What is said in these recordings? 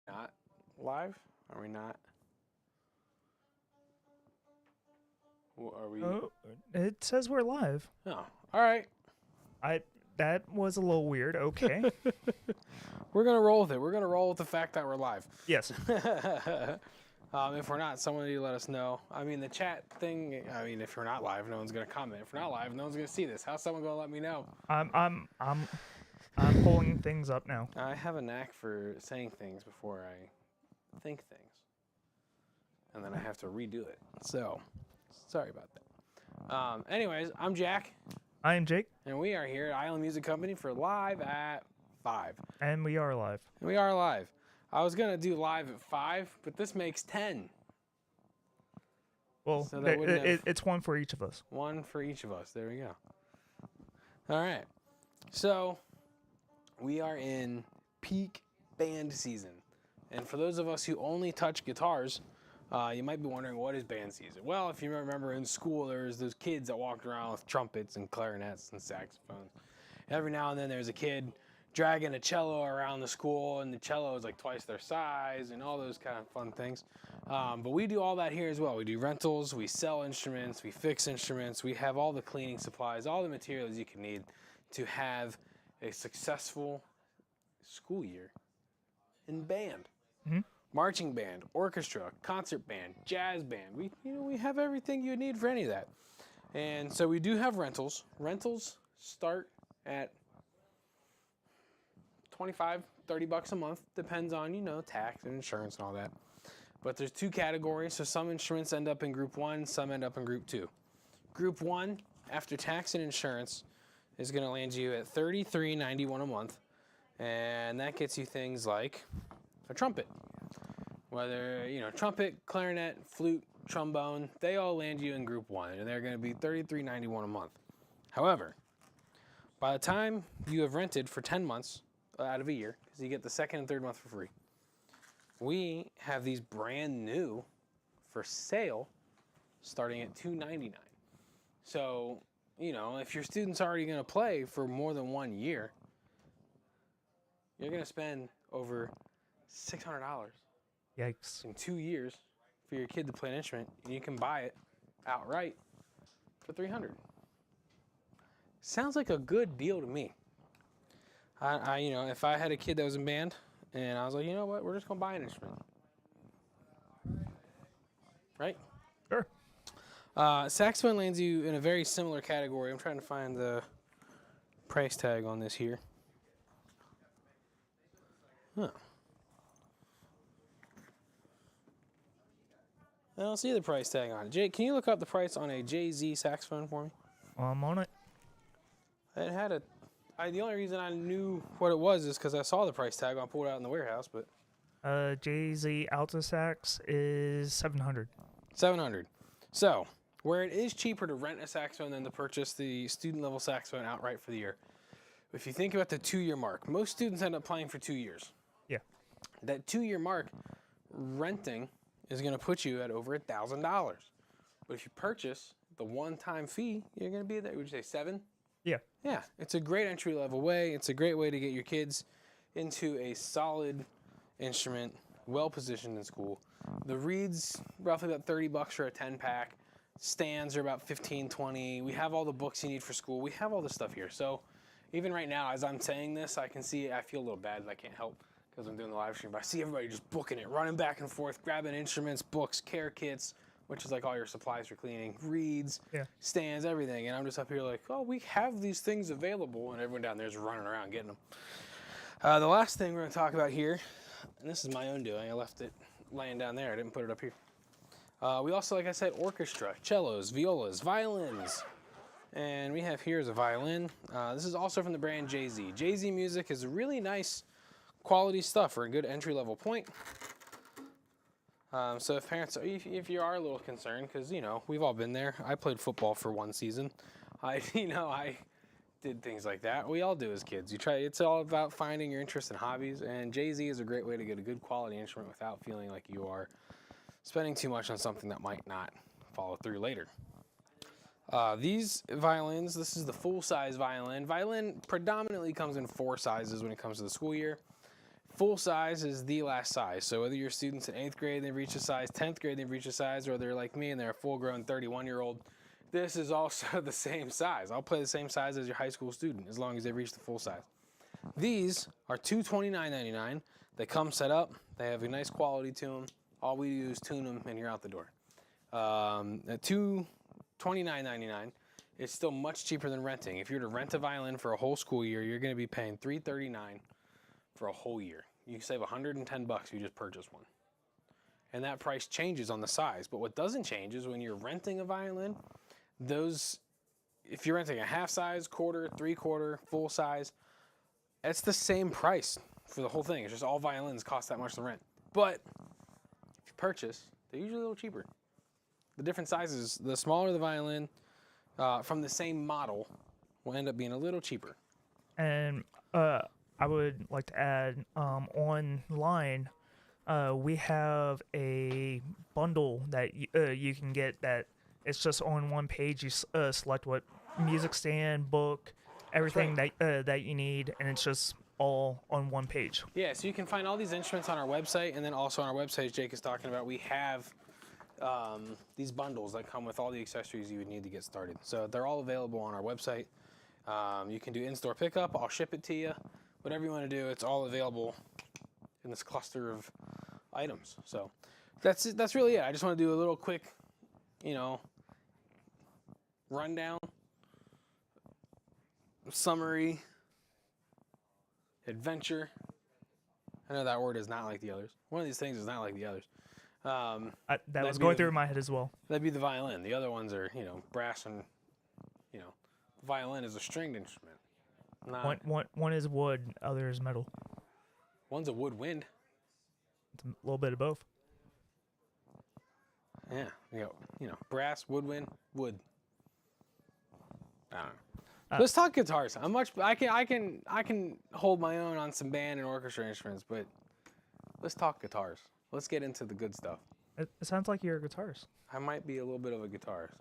Not live? Are we not? Are we? Oh, it says we're live. Oh, all right. That was a little weird. Okay. We're gonna roll with it. We're gonna roll with the fact that we're live. Yes. If we're not, someone need to let us know. I mean, the chat thing. I mean, if we're not live, no one's gonna comment. If we're not live, no one's gonna see this. How's someone gonna let me know? I'm pulling things up now. I have a knack for saying things before I think things, and then I have to redo it. So, sorry about that. Anyways, I'm Jack, I am Jake, and we are here at Island Music Company for Live at 5. and we are live. We are live. I was gonna do live at 5, but this makes 10. Well, So that wouldn't have- it's one for each of us. One for each of us. There we go. All right. So we are in peak band season. And for those of us who only touch guitars, you might be wondering, what is band season? Well, if you remember in school, there was those kids that walked around with trumpets and clarinets and saxophones. Every now and then there's a kid dragging a cello around the school, and the cello is like twice their size and all those kind of fun things. But we do all that here as well. We do rentals, we sell instruments, we fix instruments, we have all the cleaning supplies, all the materials you can need to have a successful school year in band. Marching band, orchestra, concert band, jazz band. We have everything you need for any of that. And so we do have rentals. Rentals start at 25, 30 bucks a month. Depends on, tax and insurance and all that. But there's two categories. So some instruments end up in group 1, some end up in group 2. Group 1, after tax and insurance, is going to land you at $33.91 a month. And that gets you things like a trumpet. Whether, trumpet, clarinet, flute, trombone, they all land you in group 1, and they're going to be $33.91 a month. However, by the time you have rented for 10 months out of a year, because you get the second and third month for free, we have these brand new for sale starting at $299. So, if your student's already going to play for more than 1 year, you're going to spend over $600 Yikes. in 2 years for your kid to play an instrument, and you can buy it outright for $300. Sounds like a good deal to me. If I had a kid that was in band, and I was like, you know what, we're just gonna buy an instrument, right? Sure. Saxophone lands you in a very similar category. I'm trying to find the price tag on this here. Huh. I don't see the price tag on it. Jake, can you look up the price on a JZ saxophone for me? Well, I'm on it. It had the only reason I knew what it was is because I saw the price tag when I pulled it out in the warehouse, but JZ Alto Sax is $700. $700. So, where it is cheaper to rent a saxophone than to purchase the student level saxophone outright for the year. If you think about the 2-year mark, most students end up playing for 2 years. Yeah. That 2-year mark, renting is going to put you at over $1,000. But if you purchase the one-time fee, you're going to be there. Would you say 7? Yeah. Yeah, it's a great entry-level way. It's a great way to get your kids into a solid instrument, well-positioned in school. The reeds, roughly about 30 bucks for a 10-pack. Stands are about 15, 20. We have all the books you need for school. We have all this stuff here. So even right now, as I'm saying this, I feel a little bad that I can't help because I'm doing the live stream, but I see everybody just booking it, running back and forth, grabbing instruments, books, care kits, which is like all your supplies for cleaning, reeds, stands, everything. And I'm just up here like, oh, we have these things available. And everyone down there is running around getting them. The last thing we're going to talk about here, and this is my own doing. I left it laying down there. I didn't put it up here. We also, like I said, orchestra, cellos, violas, violins. And we have here is a violin. This is also from the brand JZ. JZ Music is really nice quality stuff for a good entry-level point. So if parents, if you are a little concerned, because, we've all been there. I played football for 1 season. I did things like that. We all do as kids. It's all about finding your interest in hobbies, and JZ is a great way to get a good quality instrument without feeling like you are spending too much on something that might not follow through later. These violins, this is the full-size violin. Violin predominantly comes in 4 sizes when it comes to the school year. Full size is the last size. So whether your students in 8th grade, they've reached a size, 10th grade, they've reached a size, or they're like me and they're a full-grown 31-year-old, this is also the same size. I'll play the same size as your high school student as long as they reach the full size. These are $229.99. They come set up. They have a nice quality to them. All we do is tune them, and you're out the door. At $229.99, it's still much cheaper than renting. If you were to rent a violin for a whole school year, you're going to be paying $339 for a whole year. You can save $110 if you just purchase one. And that price changes on the size. But what doesn't change is when you're renting a violin, if you're renting a half size, quarter, 3/4, full size, it's the same price for the whole thing. It's just all violins cost that much to rent. But if you purchase, they're usually a little cheaper. The different sizes, the smaller the violin from the same model will end up being a little cheaper. And I would like to add, online, we have a bundle that you can get that it's just on one page. You select what music stand, book, everything that you need, and it's just all on one page. Yeah, so you can find all these instruments on our website, and then also on our website, as Jake is talking about, we have these bundles that come with all the accessories you would need to get started. So they're all available on our website. You can do in-store pickup. I'll ship it to you. Whatever you want to do, it's all available in this cluster of items. So that's really it. I just want to do a little quick, rundown, summary, adventure. I know that word is not like the others. One of these things is not like the others. That was going through my head as well. That'd be the violin. The other ones are, brass and, violin is a stringed instrument. One is wood, other is metal. One's a woodwind. It's a little bit of both. Yeah, brass, woodwind, wood. I don't know. Let's talk guitars. I can hold my own on some band and orchestra instruments, but let's talk guitars. Let's get into the good stuff. It sounds like you're a guitarist. I might be a little bit of a guitarist,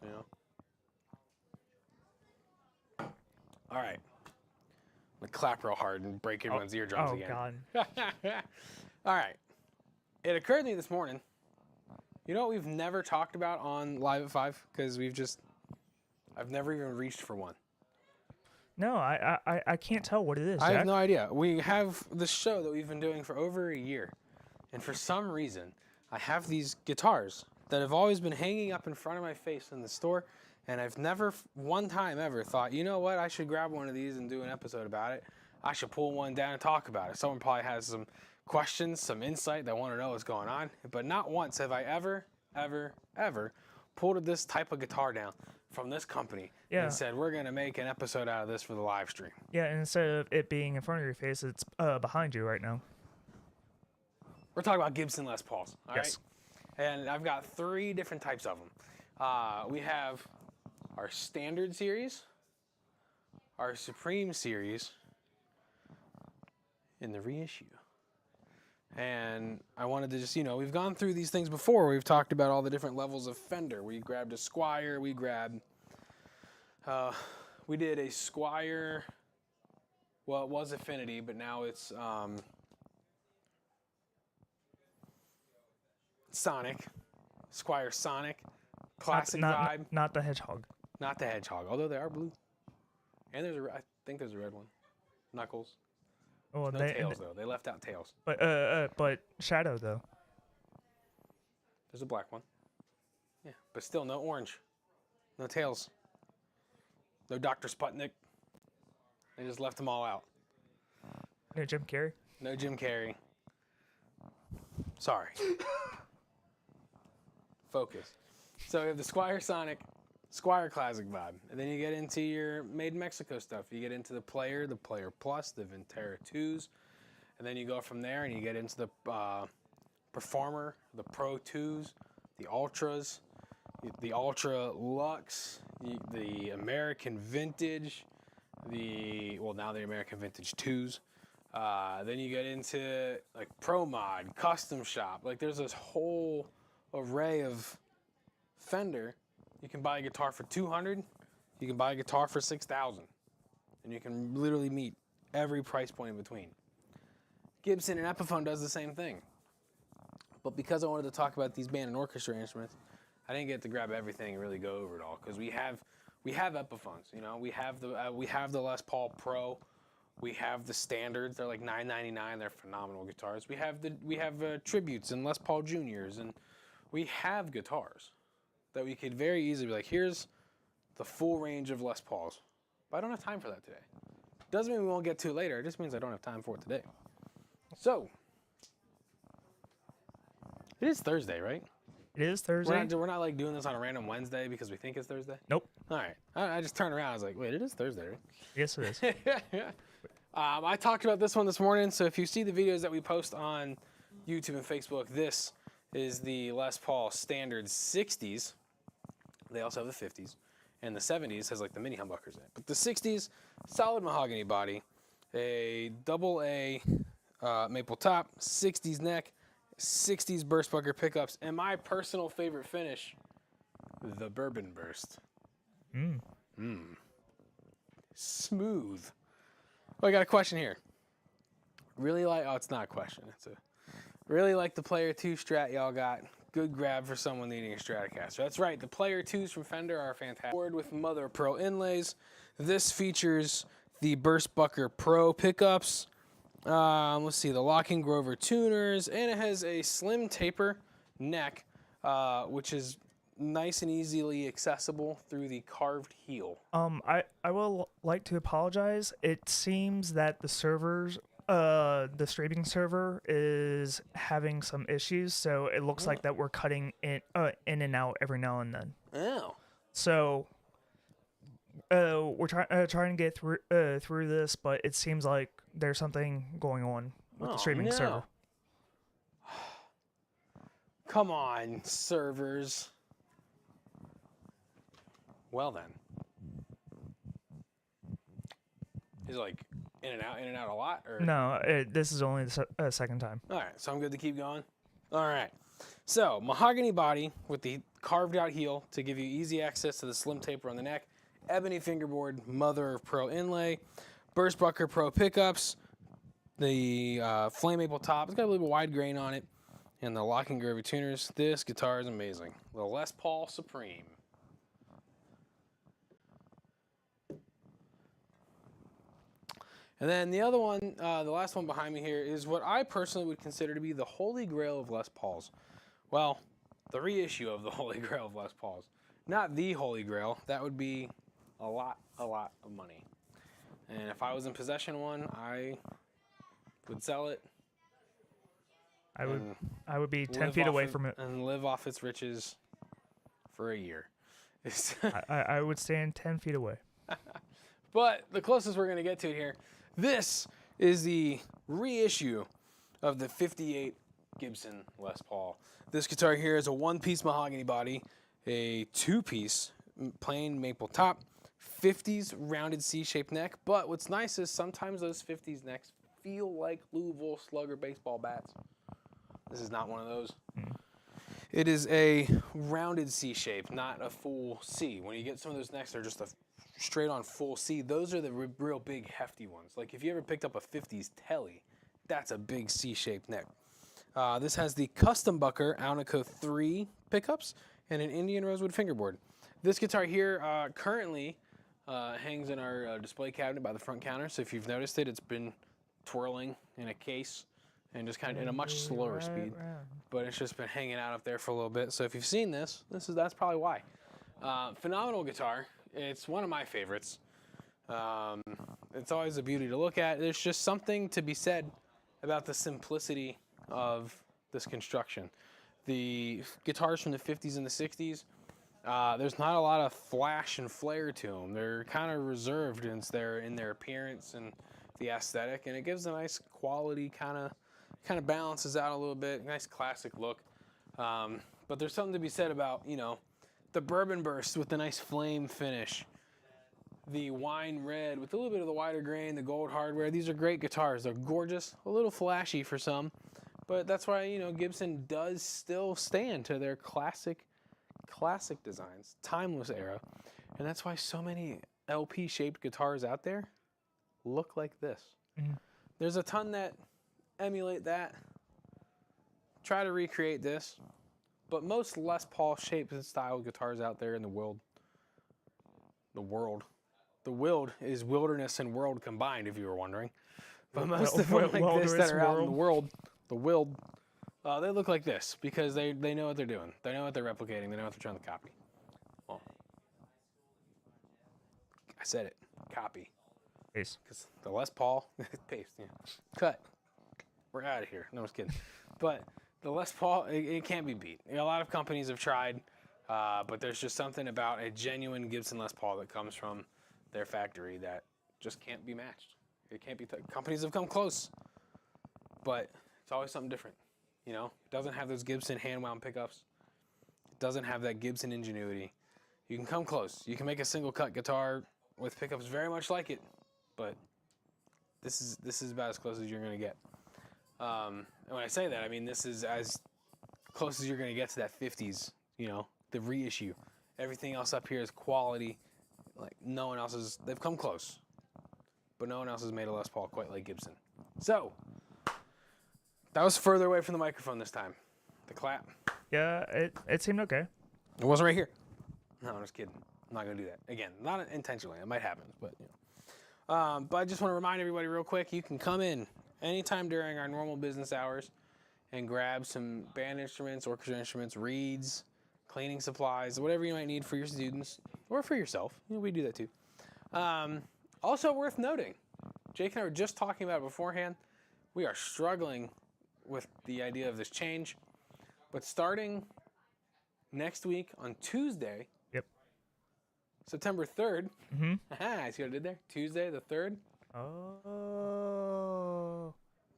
All right. I'm gonna clap real hard and break everyone's eardrums again. Oh, God. All right. It occurred to me this morning. You know what we've never talked about on Live at 5? Because I've never even reached for one. No, I can't tell what it is, I Jack. have no idea. We have this show that we've been doing for over a year. And for some reason, I have these guitars that have always been hanging up in front of my face in the store. And I've never one time ever thought, you know what, I should grab one of these and do an episode about it. I should pull one down and talk about it. Someone probably has some questions, some insight, they want to know what's going on. But not once have I ever pulled this type of guitar down from this company and said, we're going to make an episode out of this for the live stream. Yeah, and instead of it being in front of your face, it's behind you right now. We're talking about Gibson Les Pauls, all yes. right? And I've got 3 different types of them. We have our Standard Series, our Supreme Series, and the reissue. And I wanted to just, we've gone through these things before. We've talked about all the different levels of Fender. We grabbed a Squier. We did a Squier. Well, it was Affinity, but now it's Sonic. Squier Sonic. Classic vibe. Not the Hedgehog. Not the Hedgehog, although they are blue. And I think there's a red one. Knuckles. Well, no tails, though. They left out tails. But Shadow, though. There's a black one. Yeah, but still no orange. No tails. No Dr. Sputnik. They just left them all out. No Jim Carrey. No Jim Carrey. Sorry. Focus. So we have the Squier Sonic, Squier Classic vibe. And then you get into your Made in Mexico stuff. You get into the Player Plus, the Ventera 2s. And then you go from there and you get into the Performer, the Pro 2s, the Ultras, the Ultra Luxe, the American Vintage, now the American Vintage 2s. Then you get into like Pro Mod, Custom Shop. Like there's this whole array of Fender. You can buy a guitar for $200. You can buy a guitar for $6,000, and you can literally meet every price point in between. Gibson and Epiphone does the same thing. But because I wanted to talk about these band and orchestra instruments, I didn't get to grab everything and really go over it all, because we have Epiphones. You know, we have the Les Paul Pro, we have the standards. They're like $9.99. They're phenomenal guitars. We have tributes and Les Paul Juniors, and we have guitars that we could very easily be like, here's the full range of Les Pauls. But I don't have time for that today. Doesn't mean we won't get to it later. It just means I don't have time for it today. So, it is Thursday, right? It is Thursday. We're not like doing this on a random Wednesday because we think it's Thursday? Nope. All right. I just turned around. I was like, wait, it is Thursday, right? Yes, it is. I talked about this one this morning, so if you see the videos that we post on YouTube and Facebook, this is the Les Paul Standard 60s. They also have the 50s. And the 70s has like the mini humbuckers in it. But the 60s, solid mahogany body, a double A maple top, 60s neck, 60s burst bucker pickups, and my personal favorite finish, the bourbon burst. Smooth. Oh, I got a question here. Really like, oh, it's not a question. Really like the Player 2 Strat y'all got. Good grab for someone needing a Stratocaster. That's right, the Player 2s from Fender are fantastic. Board with Mother Pro inlays. This features the Burst Bucker Pro pickups. Let's see, the Locking Grover tuners, and it has a slim taper neck, which is nice and easily accessible through the carved heel. I will like to apologize. It seems that the servers, the streaming server is having some issues, so it looks like that we're cutting in and out every now and then. Oh. So we're trying to get through this, but it seems like there's something going on with the streaming server. Come on, servers. Well then. Is it like in and out a lot? Or? No, this is only the second time. All right, so I'm good to keep going? All right. So, mahogany body with the carved out heel to give you easy access to the slim taper on the neck. Ebony fingerboard, Mother of Pro inlay. Burst Bucker Pro pickups. The flame maple top. It's got a little wide grain on it. And the Locking Grover tuners. This guitar is amazing. The Les Paul Supreme. And then the other one, the last one behind me here, is what I personally would consider to be the holy grail of Les Pauls. Well, the reissue of the holy grail of Les Pauls. Not the holy grail. That would be a lot of money. And if I was in possession of one, I would sell it. I would be 10 feet away from it. And live off its riches for a year. I would stand 10 feet away. But the closest we're going to get to it here, this is the reissue of the 58 Gibson Les Paul. This guitar here is a one-piece mahogany body, a two-piece plain maple top, 50s rounded C-shaped neck. But what's nice is sometimes those 50s necks feel like Louisville Slugger baseball bats. This is not one of those. It is a rounded C shape, not a full C. When you get some of those necks, they're just a straight on full C. Those are the real big hefty ones. Like if you ever picked up a 50s Telly, that's a big C-shaped neck. This has the Custom Bucker Alnico 3 pickups and an Indian Rosewood fingerboard. This guitar here currently hangs in our display cabinet by the front counter. So if you've noticed it, it's been twirling in a case and just kind of in a much slower speed. But it's just been hanging out up there for a little bit. So if you've seen that's probably why. Phenomenal guitar. It's one of my favorites. It's always a beauty to look at. There's just something to be said about the simplicity of this construction. The guitars from the 50s and the 60s, there's not a lot of flash and flair to them. They're kind of reserved in their appearance and the aesthetic, and it gives a nice quality, kind of balances out a little bit, nice classic look. But there's something to be said about, the bourbon burst with the nice flame finish, the wine red with a little bit of the wider grain, the gold hardware. These are great guitars. They're gorgeous, a little flashy for some, but that's why, Gibson does still stand to their classic designs, timeless era. And that's why so many LP-shaped guitars out there look like this. There's a ton that emulate that. Try to recreate this. But most Les Paul shape and style guitars out there in the world. The world is wilderness and world combined, if you were wondering. But most of them like this that are out in the world, they look like this because they know what they're doing. They know what they're replicating. They know what they're trying to copy. Well, I said it. Copy. Paste. Because the Les Paul, paste, yeah. Cut. We're out of here. No, I was kidding. But the Les Paul, it can't be beat. A lot of companies have tried, but there's just something about a genuine Gibson Les Paul that comes from their factory that just can't be matched. It can't be. Companies have come close, but it's always something different. You know, it doesn't have those Gibson hand-wound pickups. It doesn't have that Gibson ingenuity. You can come close. You can make a single-cut guitar with pickups very much like it, but this is about as close as you're gonna get. And when I say that, I mean this is as close as you're gonna get to that 50s. You know, the reissue. Everything else up here is quality. Like no one else has. They've come close, but no one else has made a Les Paul quite like Gibson. So that was further away from the microphone this time. The clap. Yeah, it seemed okay. It wasn't right here. No, I'm just kidding. I'm not gonna do that again. Not intentionally. It might happen, but you know. But I just want to remind everybody real quick. You can come in anytime during our normal business hours and grab some band instruments, orchestra instruments, reeds, cleaning supplies, whatever you might need for your students or for yourself. You know, we do that too. Also worth noting, Jake and I were just talking about it beforehand. We are struggling with the idea of this change, but starting next week on Tuesday, Yep. September 3rd. Mm-hmm. Aha, see what I did there? Tuesday the 3rd. Oh.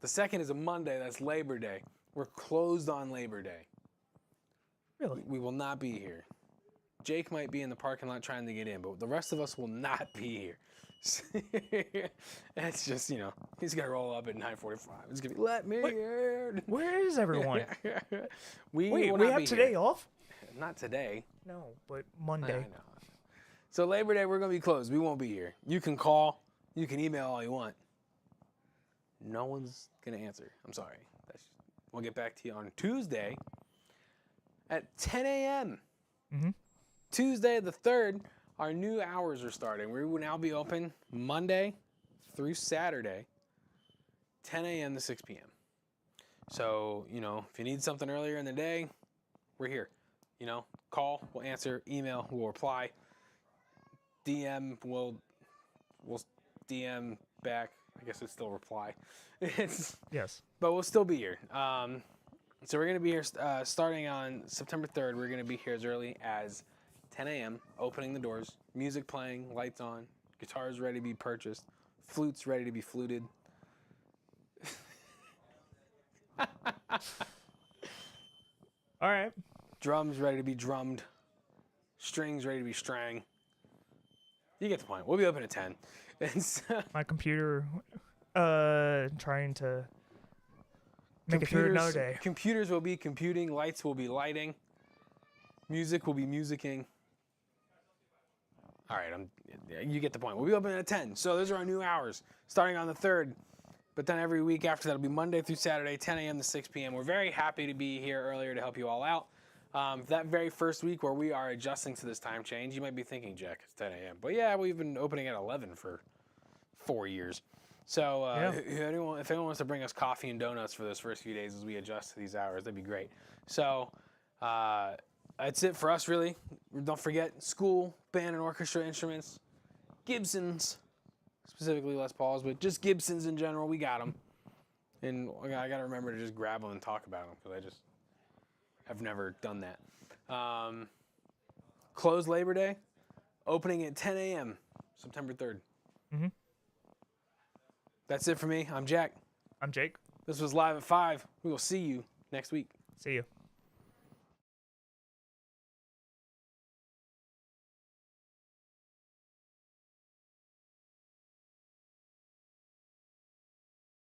The 2nd is a Monday. That's Labor Day. We're closed on Labor Day. Really? We will not be here. Jake might be in the parking lot trying to get in, but the rest of us will not be here. It's just, you know, he's going to roll up at 9:45. It's going to be, let me in. Where is everyone? we Wait, will we not have be today here. off? Not today. No, but I Monday. know. So Labor Day, we're going to be closed. We won't be here. You can call. You can email all you want. No one's going to answer. I'm sorry. We'll get back to you on Tuesday at 10 a.m. Mm-hmm. Tuesday the 3rd, our new hours are starting. We will now be open Monday through Saturday, 10 a.m. to 6 p.m. So, you know, if you need something earlier in the day, we're here. You know, call, we'll answer, email, we'll reply. DM, we'll DM back. I guess it's still reply. Yes. But we'll still be here. So we're going to be here starting on September 3rd. We're going to be here as early as 10 a.m., opening the doors, music playing, lights on, guitars ready to be purchased, flutes ready to be fluted. All right. Drums ready to be drummed, strings ready to be strang. You get the point. We'll be open at 10. And so, My computer trying to make it through another day. Computers will be computing, lights will be lighting, music will be musicking. All right, you get the point. We'll be open at 10. So those are our new hours, starting on the 3rd. But then every week after that will be Monday through Saturday, 10 a.m. to 6 p.m. We're very happy to be here earlier to help you all out. That very first week where we are adjusting to this time change, you might be thinking, Jack, it's 10 a.m. But yeah, we've been opening at 11 for 4 years. So if anyone wants to bring us coffee and donuts for those first few days as we adjust to these hours, that'd be great. So that's it for us, really. Don't forget, school, band, and orchestra instruments, Gibsons, specifically Les Pauls, but just Gibsons in general, we got them. And I got to remember to just grab them and talk about them because I just have never done that. Closed Labor Day, opening at 10 a.m., September 3rd. Mm-hmm. That's it for me. I'm Jack. I'm Jake. This was Live at 5. We will see you next week. See you.